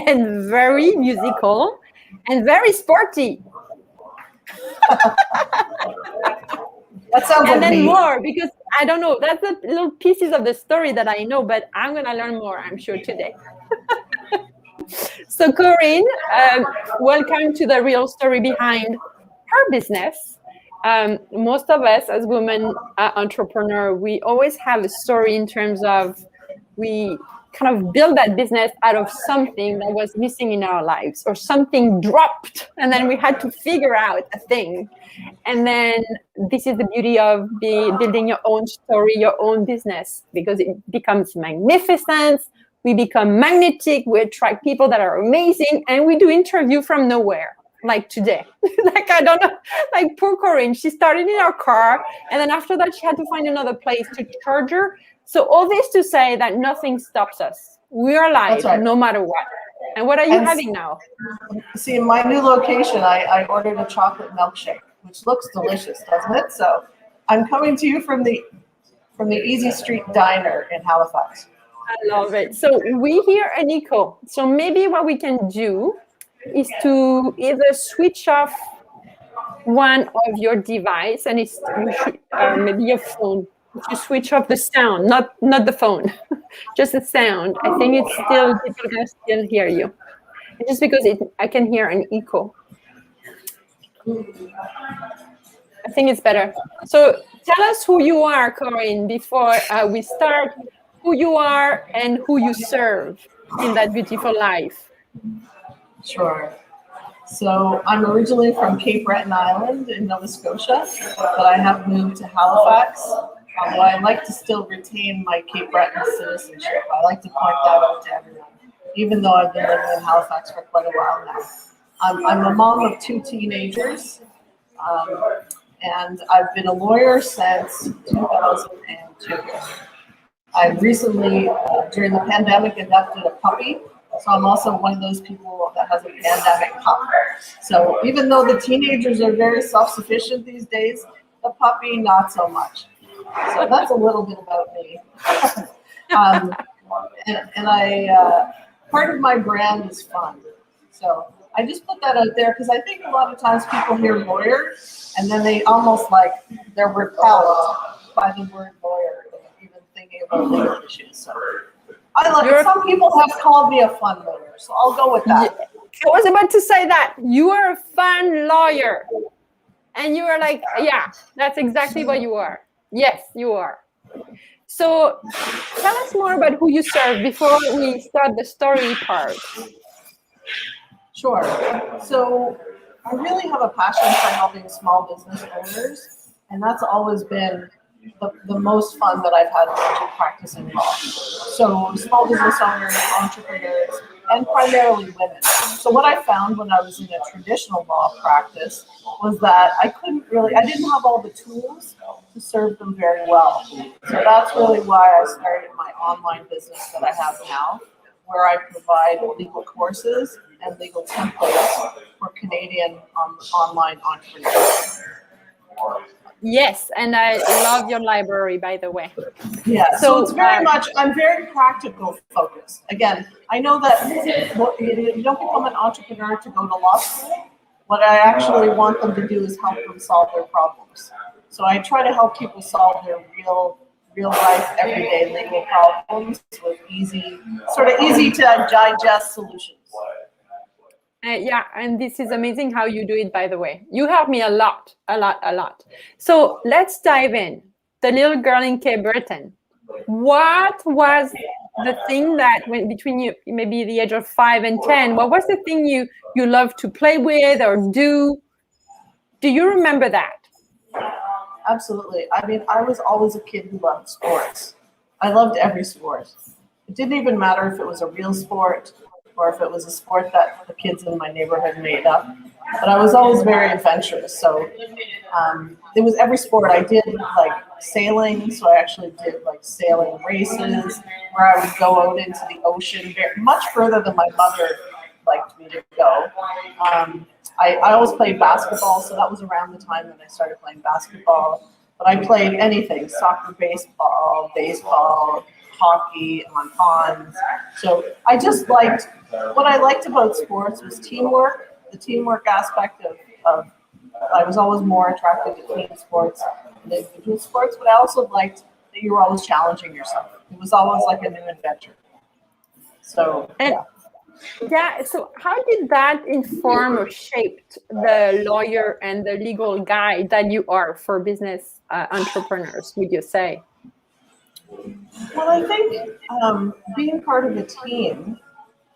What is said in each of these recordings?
and very musical and very sporty. That sounds and like then me. more, because I don't know, that's the little pieces of the story that I know, but I'm going to learn more, I'm sure, today. So Corinne, welcome to the real story behind her business. Most of us as women entrepreneurs, we always have a story in terms of we kind of build that business out of something that was missing in our lives, or something dropped, and then we had to figure out a thing. And then this is the beauty of building your own story, your own business, because it becomes magnificent. We become magnetic. We attract people that are amazing, and we do interview from nowhere, like today. Like, I don't know, like poor Corinne, she started in our car, and then after that, she had to find another place to charge her. So all this to say that nothing stops us. We are alive, right, no matter what. And what are you having now? See, in my new location, I ordered a chocolate milkshake, which looks delicious, doesn't it? So I'm coming to you from the Easy Street Diner in Halifax. I love it. So we hear an echo. So maybe what we can do is to either switch off one of your device, and it's maybe your phone. If you switch off the sound, not the phone, just the sound. I think it's still, people can still hear you. It's just because I can hear an echo. I think it's better. So tell us who you are, Corinne, before we start. Who you are and who you serve in that beautiful life. Sure. So I'm originally from Cape Breton Island in Nova Scotia, but I have moved to Halifax. Although I like to still retain my Cape Breton citizenship. I like to point that out to everyone, even though I've been living in Halifax for quite a while now. I'm a mom of 2 teenagers, and I've been a lawyer since 2002. I recently, during the pandemic, adopted a puppy. So I'm also one of those people that has a pandemic pup. So even though the teenagers are very self-sufficient these days, the puppy, not so much. So that's a little bit about me. And I, part of my brand is fun. So I just put that out there because I think a lot of times people hear lawyer and then they almost like they're repelled by the word lawyer, even thinking about legal issues. So some people have called me a fun lawyer, so I'll go with that. I was about to say that. You are a fun lawyer. And you are like, yeah, that's exactly what you are. Yes, you are. So tell us more about who you serve before we start the story part. Sure. So I really have a passion for helping small business owners, and that's always been the most fun that I've had practicing law. So small business owners, entrepreneurs, and primarily women. So what I found when I was in a traditional law practice was that I didn't have all the tools to serve them very well. So that's really why I started my online business that I have now, where I provide legal courses and legal templates for Canadian online entrepreneurs. Yes, and I love your library, by the way. Yeah, so it's very much, I'm very practical focused. Again, I know that you don't become an entrepreneur to go to law school. What I actually want them to do is help them solve their problems. So I try to help people solve their real life, everyday legal problems with easy to digest solutions. Yeah, and this is amazing how you do it, by the way. You help me a lot. So let's dive in. The little girl in Cape Breton. What was the thing that went between you, maybe the age of 5 and 10? What was the thing you loved to play with or do? Do you remember that? Absolutely. I mean, I was always a kid who loved sports. I loved every sport. It didn't even matter if it was a real sport or if it was a sport that the kids in my neighborhood made up. But I was always very adventurous. So it was every sport. I did like sailing. So I actually did like sailing races where I would go out into the ocean much further than my mother liked me to go. I always played basketball. So that was around the time that I started playing basketball. But I played anything, soccer, baseball, hockey, on ponds. So I just liked, what I liked about sports was teamwork, the teamwork aspect of I was always more attracted to team sports than individual sports, but I also liked that you were always challenging yourself. It was always like a new adventure. So, yeah. Yeah, so how did that inform or shaped the lawyer and the legal guide that you are for business entrepreneurs, would you say? Well, I think being part of a team,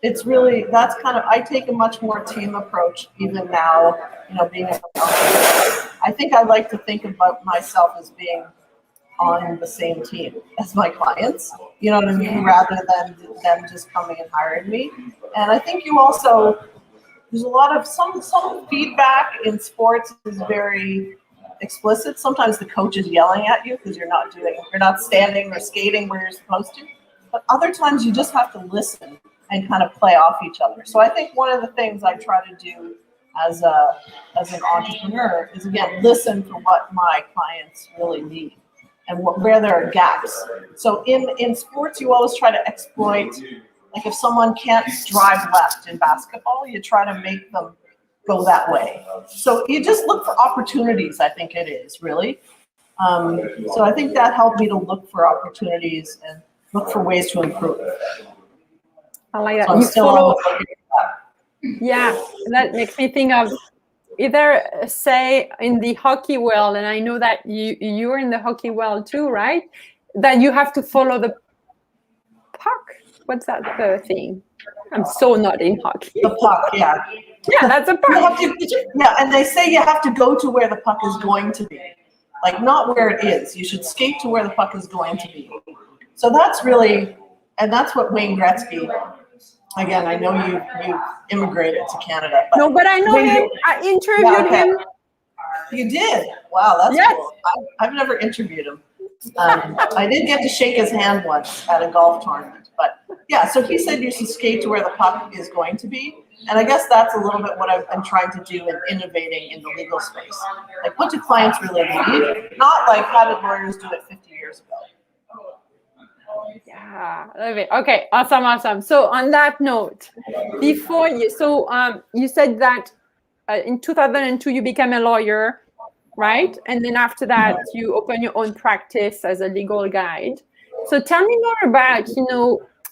it's really, that's kind of, I take a much more team approach even now, being a I think I like to think about myself as being on the same team as my clients, you know what I mean, rather than them just coming and hiring me. And I think you also, there's a lot of, some feedback in sports is very explicit. Sometimes the coach is yelling at you because you're not standing or skating where you're supposed to. But other times you just have to listen and kind of play off each other. So I think one of the things I try to do as an entrepreneur is, again, listen for what my clients really need and where there are gaps. So in sports, you always try to exploit, like if someone can't drive left in basketball, you try to make them go that way. So you just look for opportunities, I think it is, really. So I think that helped me to look for opportunities and look for ways to improve. I like that. So I'm still always looking at that. Yeah, that makes me think of either, say, in the hockey world, and I know that you're in the hockey world too, right? That you have to follow the puck. What's that thing? I'm so not in hockey. The puck, yeah. Yeah, that's a puck. And they say you have to go to where the puck is going to be. Like, not where it is. You should skate to where the puck is going to be. So that's really, and that's what Wayne Gretzky, again, I know you immigrated to Canada. No, but I know him. I interviewed him. You did? Wow, that's cool. I've never interviewed him. I did get to shake his hand once at a golf tournament. But yeah, so he said you should skate to where the puck is going to be. And I guess that's a little bit what I've been trying to do in innovating in the legal space. Like, what do clients really need? Not like how did lawyers do it 50 years ago. Yeah, I love it. Okay, awesome. So on that note, before you, you said that in 2002 you became a lawyer, right? And then after that you open your own practice as a legal guide. So tell me more about,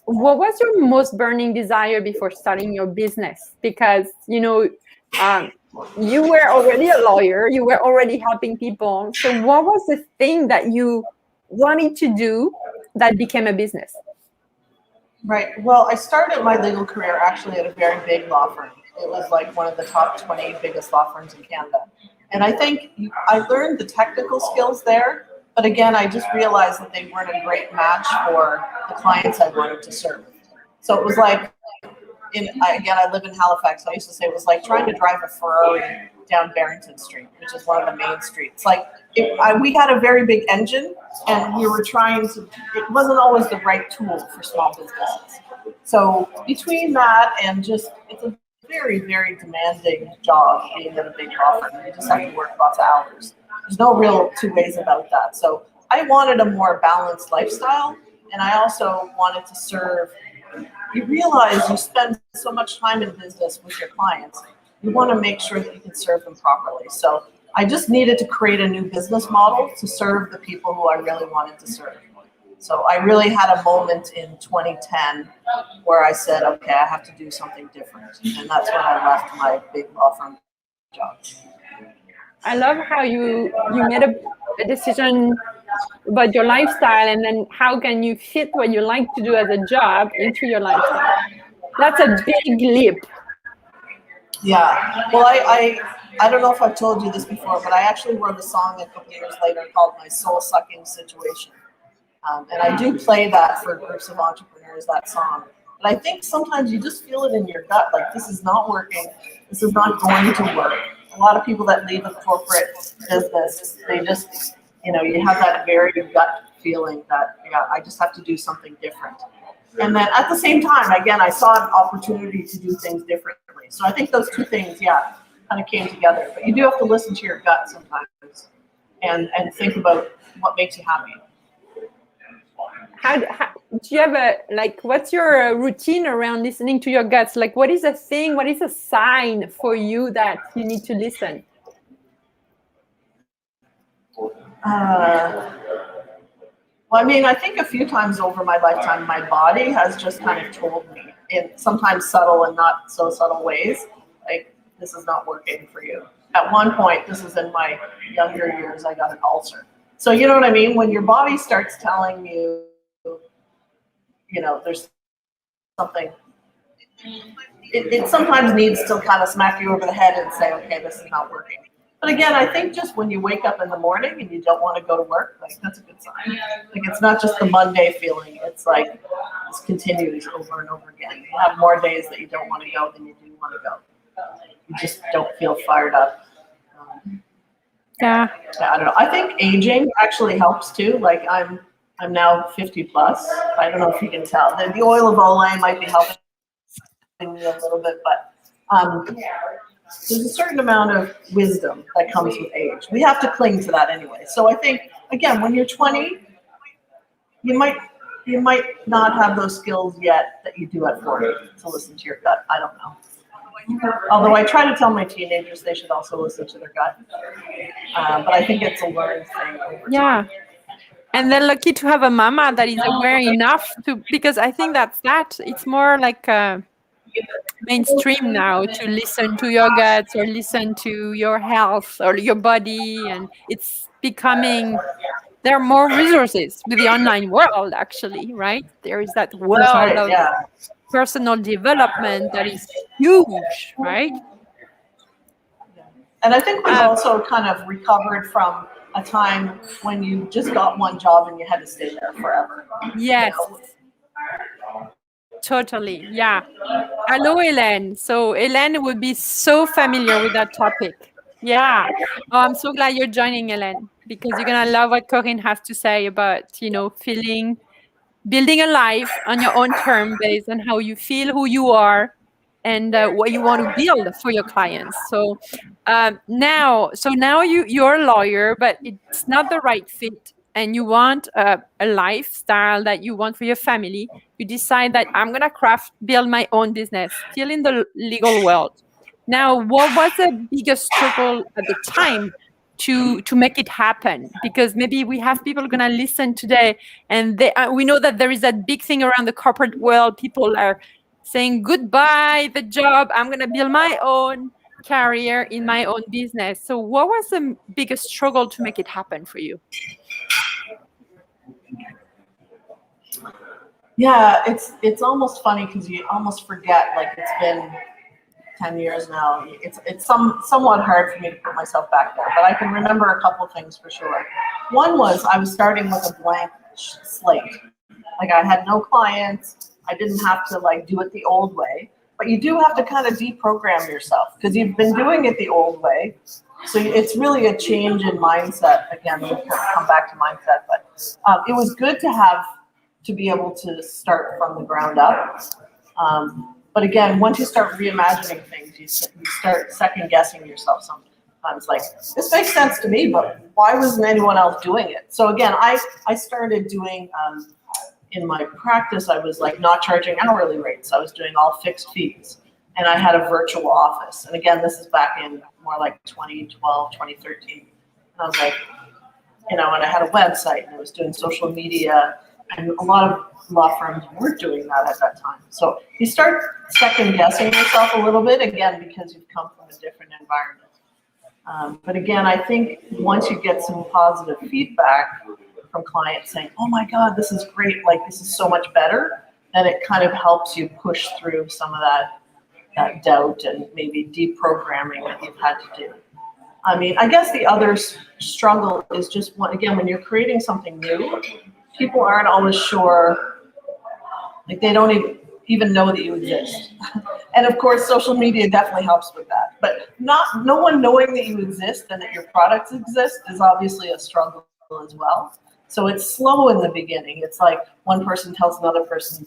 what was your most burning desire before starting your business? Because, you were already a lawyer, you were already helping people. So what was the thing that you wanted to do that became a business? Right. Well, I started my legal career actually at a very big law firm. It was like one of the top 20 biggest law firms in Canada. And I think I learned the technical skills there, but again, I just realized that they weren't a great match for the clients I wanted to serve. So it was like, I live in Halifax. So I used to say it was like trying to drive a Ferrari down Barrington Street, which is one of the main streets. Like, we had a very big engine, and we were trying to, it wasn't always the right tool for small businesses. So between that and just, it's a very, very demanding job being at a big law firm. You just have to work lots of hours. There's no real two ways about that. So I wanted a more balanced lifestyle, and I also wanted to serve. You realize you spend so much time in business with your clients. You want to make sure that you can serve them properly. So I just needed to create a new business model to serve the people who I really wanted to serve. So I really had a moment in 2010 where I said, okay, I have to do something different. And that's when I left my big law firm job. I love how you made a decision about your lifestyle, and then how can you fit what you like to do as a job into your lifestyle. That's a big leap. Yeah. Well, I don't know if I've told you this before, but I actually wrote a song a couple years later called My Soul Sucking Situation. And I do play that for groups of entrepreneurs, that song. But I think sometimes you just feel it in your gut, like this is not working, this is not going to work. A lot of people that leave a corporate business, they just, you have that very gut feeling that, I just have to do something different. And then at the same time, again, I saw an opportunity to do things differently. So I think those two things, kind of came together. But you do have to listen to your gut sometimes and think about what makes you happy. how do you have what's your routine around listening to your guts? Like, what is a thing? What is a sign for you that you need to listen? Well, I mean, I think a few times over my lifetime, my body has just kind of told me in sometimes subtle and not so subtle ways, like, this is not working for you. At one point, this is in my younger years, I got an ulcer. So you know what I mean? When your body starts telling you, there's something, it sometimes needs to kind of smack you over the head and say, okay, this is not working. But again, I think just when you wake up in the morning and you don't want to go to work, like, that's a good sign. Like, it's not just the Monday feeling. It's like this continues over and over again. You have more days that you don't want to go than you do want to go. You just don't feel fired up. Yeah. I don't know. I think aging actually helps too. Like, I'm now 50 plus. I don't know if you can tell. The oil of Olay might be helping me a little bit, but there's a certain amount of wisdom that comes with age. We have to cling to that anyway. So I think, again, when you're 20, you might not have those skills yet that you do at 40 to listen to your gut. I don't know. Although I try to tell my teenagers they should also listen to their gut. But I think it's a learned thing over time. And they're lucky to have a mama that is aware enough because I think it's more like mainstream now to listen to your guts or listen to your health or your body, and it's becoming, there are more resources with the online world, actually, right? There is that world of personal development that is huge, right? And I think we've also kind of recovered from a time when you just got one job and you had to stay there forever. Yes. Totally. Yeah. Hello, Hélène. So Hélène would be so familiar with that topic. Yeah. Oh, I'm so glad you're joining, Hélène, because you're going to love what Corinne has to say about, building a life on your own term based on how you feel, who you are, and what you want to build for your clients. So now you're a lawyer, but it's not the right fit, and you want a lifestyle that you want for your family. You decide that I'm gonna build my own business, still in the legal world. Now, what was the biggest struggle at the time to make it happen? Because maybe we have people gonna listen today, and we know that there is that big thing around the corporate world. People are saying goodbye the job. I'm gonna build my own career in my own business. So, what was the biggest struggle to make it happen for you? Yeah, it's almost funny because you almost forget, like, it's been 10 years now. It's somewhat hard for me to put myself back there, but I can remember a couple things for sure. One was I was starting with a blank slate. Like, I had no clients. I didn't have to do it the old way, but you do have to kind of deprogram yourself because you've been doing it the old way. So it's really a change in mindset. Again, we'll come back to mindset, but it was good to be able to start from the ground up. But again, once you start reimagining things, you start second guessing yourself sometimes. Like, this makes sense to me, but why wasn't anyone else doing it? So again, I started doing, in my practice, I was not charging hourly rates. I was doing all fixed fees. And I had a virtual office. And again, this is back in more like 2012, 2013. And I was like, and I had a website and I was doing social media. And a lot of law firms weren't doing that at that time. So you start second guessing yourself a little bit, again, because you've come from a different environment. But again, I think once you get some positive feedback from clients saying, oh my God, this is great, this is so much better, then it kind of helps you push through some of that doubt and maybe deprogramming that you've had to do. I mean, I guess the other struggle is just, when you're creating something new, people aren't always sure, they don't even know that you exist. And of course, social media definitely helps with that. But no one knowing that you exist and that your products exist is obviously a struggle as well. So it's slow in the beginning. It's like one person tells another person,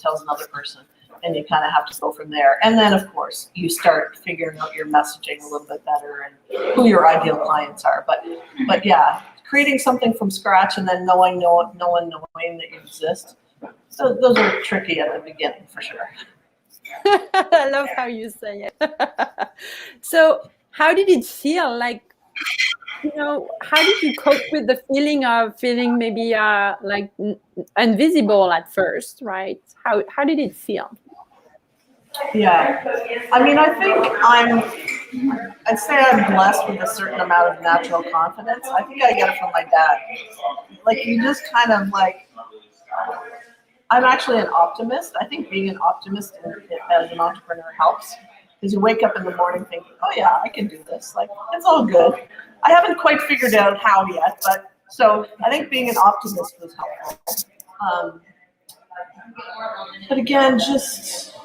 and you kind of have to go from there. And then, of course, you start figuring out your messaging a little bit better and who your ideal clients are. But yeah, creating something from scratch and then no one knowing that you exist So those are tricky at the beginning for sure. I love how you say it. So how did it feel? Like, how did you cope with the feeling of feeling maybe like invisible at first, right? How did it feel? Yeah. I mean, I'd say I'm blessed with a certain amount of natural confidence. I think I get it from my dad. Like, you just kind of like, I'm actually an optimist. I think being an optimist as an entrepreneur helps because you wake up in the morning thinking, oh yeah, I can do this. Like, it's all good. I haven't quite figured out how yet, but so I think being an optimist was helpful. But again, just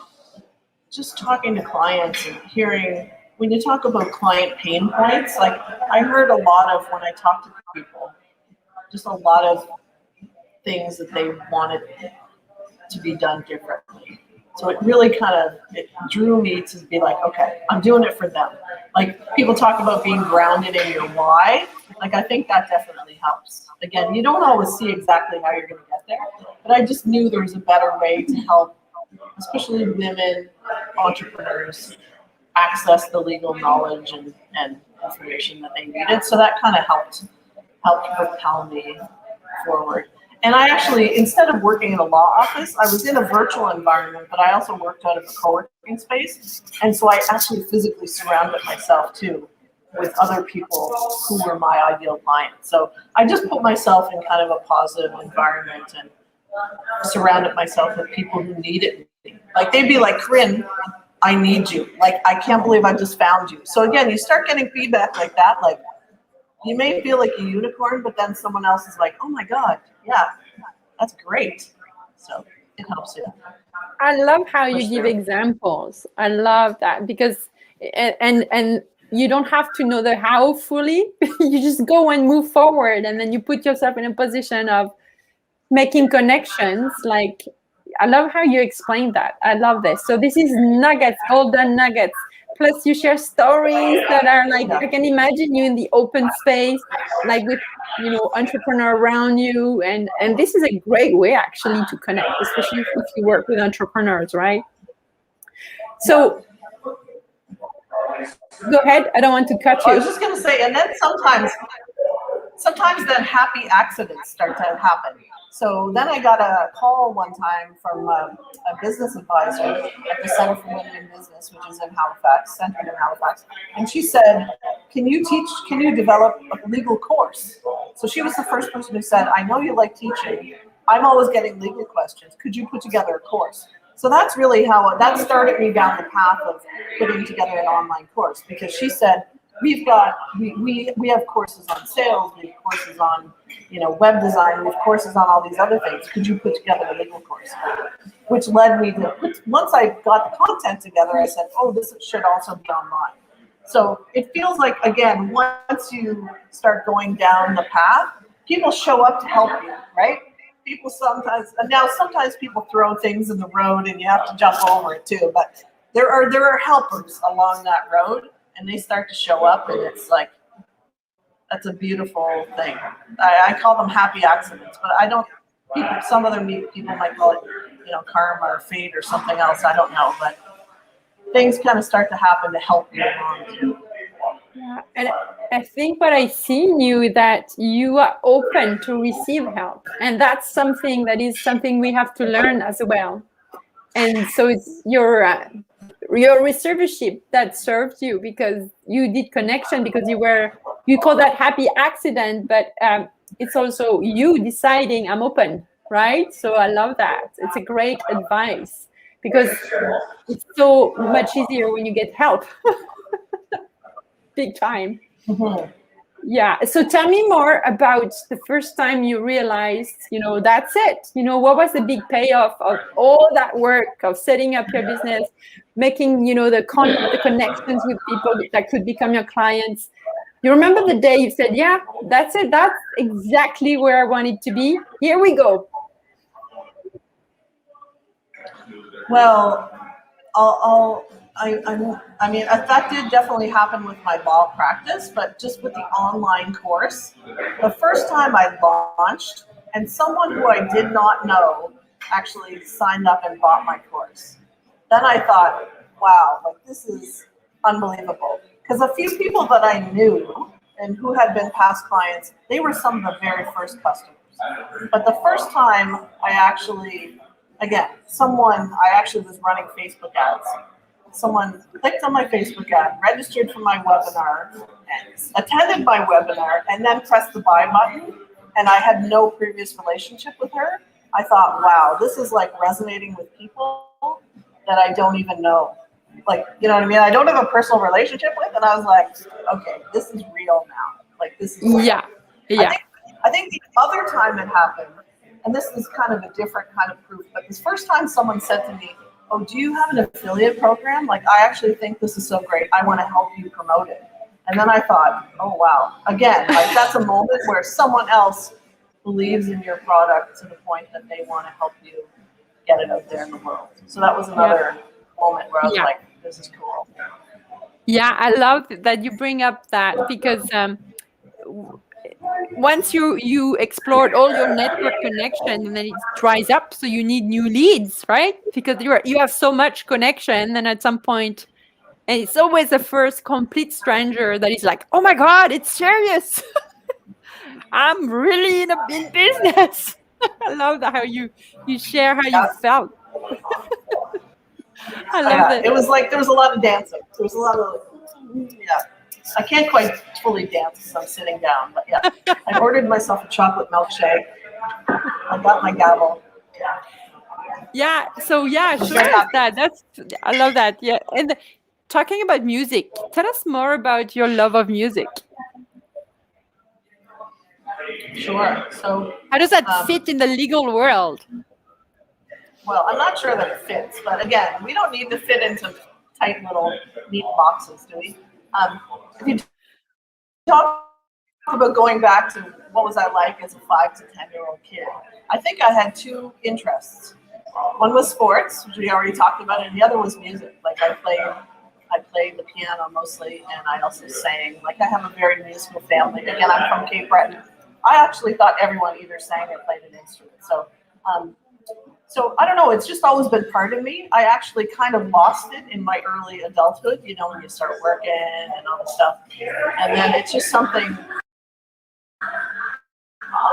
talking to clients and hearing, when you talk about client pain points, like I heard a lot of when I talked to people, just a lot of things that they wanted to be done differently. So it really it drew me to be like, okay, I'm doing it for them. Like people talk about being grounded in your why. Like I think that definitely helps. Again, you don't always see exactly how you're going to get there, but I just knew there was a better way to help, especially women entrepreneurs, access the legal knowledge and information that they needed. So that kind of helped propel me forward. And I actually, instead of working in a law office, I was in a virtual environment, but I also worked out of a co-working space. And so I actually physically surrounded myself too with other people who were my ideal clients. So I just put myself in kind of a positive environment and surrounded myself with people who needed me. Like they'd be like, Corinne, I need you. Like, I can't believe I just found you. So again, you start getting feedback like that. Like, you may feel like a unicorn, but then someone else is like, oh my God, yeah, that's great. So it helps you. I love how you give examples. I love that because, and you don't have to know the how fully. You just go and move forward, and then you put yourself in a position of making connections. Like, I love how you explain that. I love this. So this is nuggets, golden nuggets. Plus you share stories that are like, I can imagine you in the open space, like with, entrepreneur around you. And this is a great way actually to connect, especially if you work with entrepreneurs, right? So go ahead. I don't want to cut you. I was just going to say, and then sometimes then happy accidents start to happen. So then I got a call one time from a business advisor at the Center for Women in Business, which is in Halifax, centered in Halifax. And she said, can you develop a legal course? So she was the first person who said, I know you like teaching. I'm always getting legal questions. Could you put together a course? So that's really how that started me down the path of putting together an online course, because she said, we have courses on sales, we have courses on web design, we have courses on all these other things. Could you put together a legal course? Which led me to, once I got the content together, I said, oh, this should also be online. So it feels like, again, once you start going down the path, people show up to help you, right? People sometimes people throw things in the road and you have to jump over it too, but there are helpers along that road, and they start to show up, and it's like, that's a beautiful thing. I call them happy accidents, but I don't, some other people might call it, karma or fate or something else. I don't know, but things kind of start to happen to help you along too. Yeah, and I think what I see in you is that you are open to receive help, and that's something we have to learn as well. And so it's your receivership that served you, because you did connection, because you call that happy accident, but it's also you deciding I'm open, right? So I love that. It's a great advice, because it's so much easier when you get help. Big time. Mm-hmm. Yeah. So tell me more about the first time you realized, that's it. What was the big payoff of all that work of setting up your business, making, the connections with people that could become your clients? You remember the day you said, yeah, that's it. That's exactly where I wanted to be. Here we go. Well, I mean, that did definitely happen with my law practice, but just with the online course, the first time I launched, and someone who I did not know actually signed up and bought my course. Then I thought, wow, like this is unbelievable. Because a few people that I knew and who had been past clients, they were some of the very first customers. But the first time I actually, again, I actually was running Facebook ads. Someone clicked on my Facebook ad, registered for my webinar, and attended my webinar, and then pressed the buy button. And I had no previous relationship with her. I thought, wow, this is like resonating with people that I don't even know. Like, you know what I mean? I don't have a personal relationship with, and I was like, okay, this is real now. Like, this is real. Yeah. I think the other time it happened, and this is kind of a different kind of proof, but this first time someone said to me, oh, do you have an affiliate program? Like, I actually think this is so great. I want to help you promote it. And then I thought, oh, wow. Again, like that's a moment where someone else believes in your product to the point that they want to help you get it out there in the world. So that was another moment where I was like, this is cool. Yeah, I love that you bring up that, because once you explored all your network connection, and then it dries up, so you need new leads, right? Because you have so much connection, and at some point, and it's always the first complete stranger that is like, oh my God, it's serious. I'm really in business. I love that, how you share how you felt. I love it. It was like there was a lot of dancing. There was a lot of I can't quite fully dance because I'm sitting down, but yeah. I ordered myself a chocolate milkshake. I got my gavel. Yeah. So yeah, show us that. I love that. Yeah. And talking about music, tell us more about your love of music. Sure. So how does that fit in the legal world? Well, I'm not sure that it fits, but again, we don't need to fit into tight little neat boxes, do we? If you talk about going back to what was I like as a 5 to 10-year-old kid, I think I had two interests. One was sports, which we already talked about, and the other was music. Like I played the piano mostly, and I also sang. Like I have a very musical family. Again, I'm from Cape Breton. I actually thought everyone either sang or played an instrument. So I don't know, it's just always been part of me. I actually kind of lost it in my early adulthood, you know, when you start working and all this stuff. And then it's just something,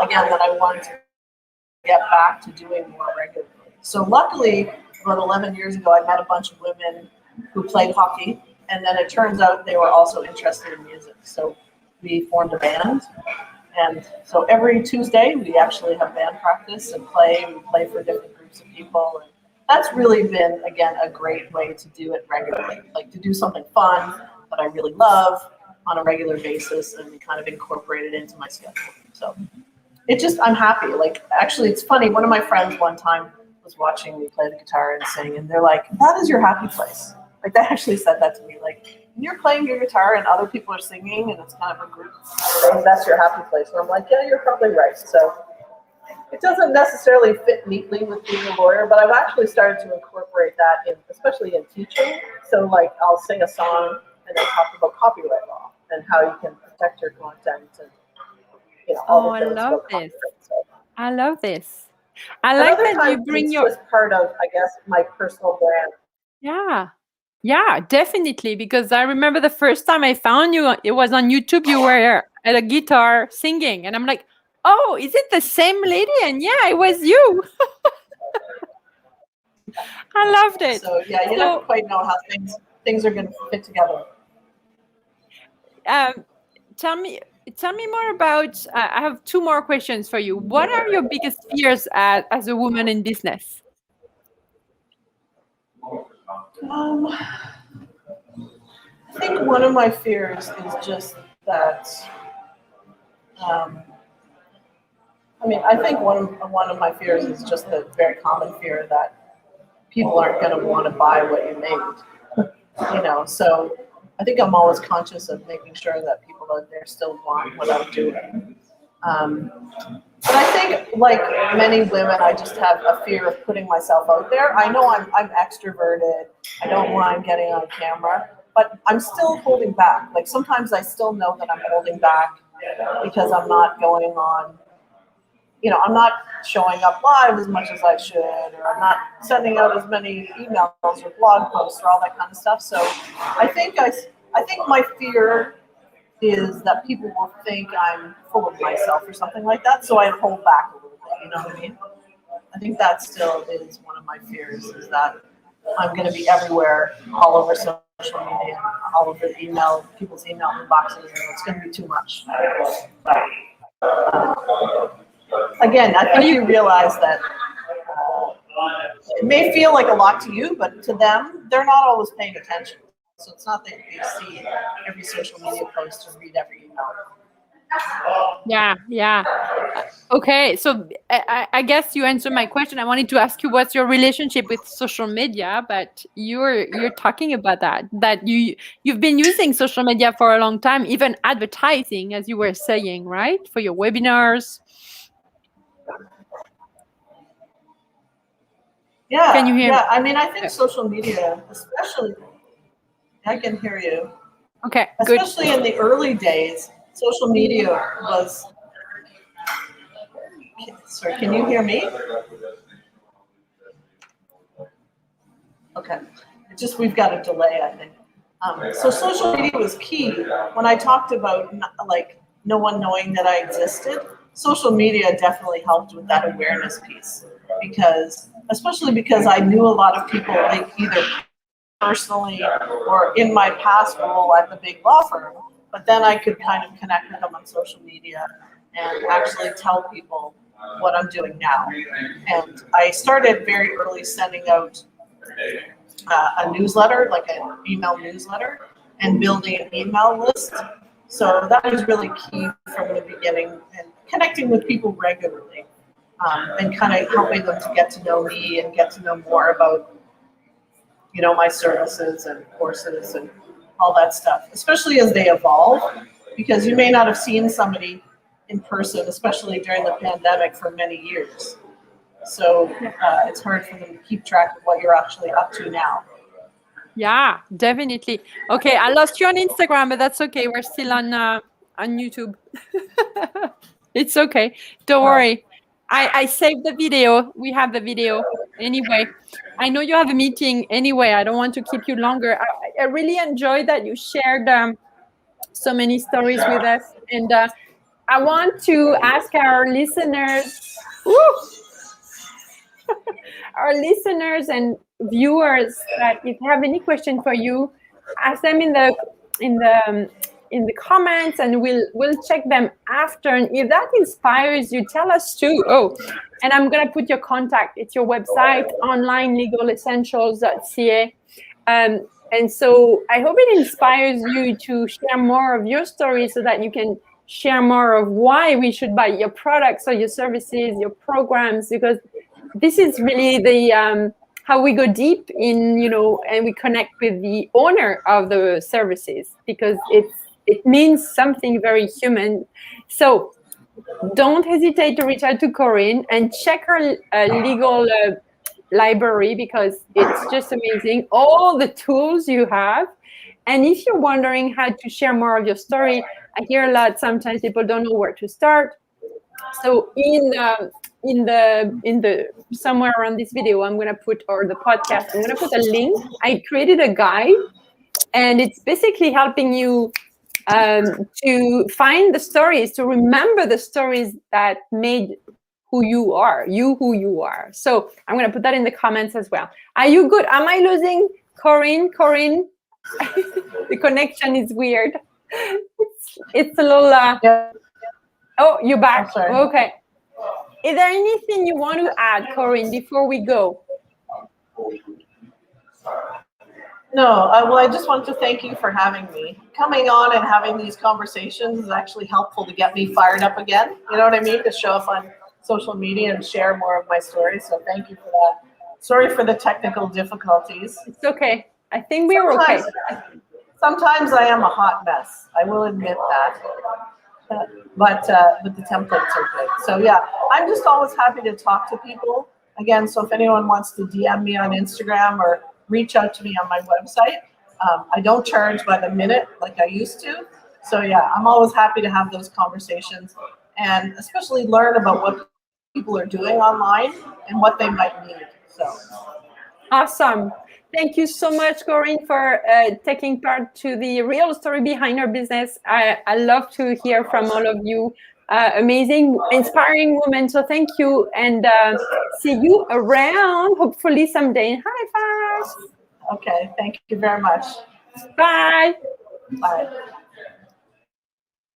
again, that I wanted to get back to doing more regularly. So luckily, about 11 years ago, I met a bunch of women who played hockey. And then it turns out they were also interested in music. So we formed a band. And so every Tuesday, we actually have band practice and play. We play for different groups of people. And that's really been, again, a great way to do it regularly. Like to do something fun that I really love on a regular basis and kind of incorporate it into my schedule. So it just, I'm happy. Like, actually, it's funny. One of my friends one time was watching me play the guitar and sing, and they're like, that is your happy place. Like, they actually said that to me. Like, you're playing your guitar and other people are singing and it's kind of a group, and that's your happy place. And I'm like, yeah, you're probably right. So it doesn't necessarily fit neatly with being a lawyer, but I've actually started to incorporate that in, especially in teaching. So like I'll sing a song and then talk about copyright law and how you can protect your content and, you know, all the things about copyright. So, I love this. I like that you bring your... It's just part of, I guess, my personal brand. Yeah, definitely. Because I remember the first time I found you, it was on YouTube. You were at a guitar singing, and I'm like, "Oh, is it the same lady?" And yeah, it was you. I loved it. So yeah, you never quite know how things are going to fit together. Tell me more about. I have two more questions for you. What are your biggest fears as a woman in business? I think one of my fears is just that. I think one of my fears is just the very common fear that people aren't going to want to buy what you made. You know, so I think I'm always conscious of making sure that people out there still want what I'm doing. But I think, like many women, I just have a fear of putting myself out there. I know I'm extroverted. I don't mind getting on camera, but I'm still holding back. Like sometimes I still know that I'm holding back because I'm not going on I'm not showing up live as much as I should, or I'm not sending out as many emails or blog posts or all that kind of stuff. So I think my fear is that people will think I'm full of myself or something like that. So I hold back a little bit. You know what I mean? I think that still is one of my fears, is that I'm going to be everywhere, all over social media, all over people's email inboxes, and it's going to be too much. But, again, I think you realize that it may feel like a lot to you, but to them, they're not always paying attention. So it's not that they see every social media post or read every email. Yeah. Okay, so I guess you answered my question. I wanted to ask you what's your relationship with social media, but you're talking about that you've been using social media for a long time, even advertising, as you were saying, right, for your webinars. Yeah, Can you hear me? yeah. I mean, I think social media, especially, I can hear you. Okay, good. Especially in the early days, social media was. Sorry, can you hear me? Okay, we've got a delay, I think. So social media was key. When I talked about like no one knowing that I existed, social media definitely helped with that awareness piece, especially because I knew a lot of people, like either personally or in my past role at the big law firm, but then I could kind of connect with them on social media and actually tell people what I'm doing now. And I started very early sending out a newsletter, like an email newsletter, and building an email list. So that was really key from the beginning, and connecting with people regularly, and kind of helping them to get to know me and get to know more about, my services and courses and all that stuff, especially as they evolve, because you may not have seen somebody in person, especially during the pandemic, for many years. So it's hard for them to keep track of what you're actually up to now. Yeah, definitely. Okay, I lost you on Instagram, but that's okay. We're still on YouTube. It's okay. Don't worry. I saved the video. We have the video anyway. I know you have a meeting anyway. I don't want to keep you longer. I really enjoyed that you shared so many stories with us. And I want to ask our listeners, our listeners and viewers, that if you have any question for you, ask them in the comments, and we'll check them after. And if that inspires you, tell us too. Oh, and I'm gonna put your contact. It's your website, onlinelegalessentials.ca. And so I hope it inspires you to share more of your story, so that you can share more of why we should buy your products or your services, your programs, because this is really the how we go deep in, and we connect with the owner of the services, because it means something very human. So don't hesitate to reach out to Corinne and check her legal library, because it's just amazing, all the tools you have. And if you're wondering how to share more of your story, I hear a lot, sometimes people don't know where to start. So in the somewhere around this video, I'm gonna put, or the podcast, I'm gonna put a link. I created a guide, and it's basically helping you to find the stories, to remember the stories that made who you are. So I'm gonna put that in the comments as well. Are you good? Am I losing Corinne? The connection is weird. It's a little. Yeah. Oh, you're back. Okay. Is there anything you want to add, Corinne, before we go? No, I just want to thank you for having me. Coming on and having these conversations is actually helpful to get me fired up again. You know what I mean? To show up on social media and share more of my story. So thank you for that. Sorry for the technical difficulties. It's okay. I think we were okay. Sometimes I am a hot mess. I will admit that. But the templates are good. So yeah, I'm just always happy to talk to people. Again, so if anyone wants to DM me on Instagram or reach out to me on my website, I don't charge by the minute like I used to. So yeah, I'm always happy to have those conversations, and especially learn about what people are doing online and what they might need. So awesome. Thank you so much, Corinne, for taking part to the real story behind her business. I love to hear from all of you. Amazing, inspiring women. So thank you, and see you around, hopefully someday in Halifax. okay, thank you very much. Bye. Bye.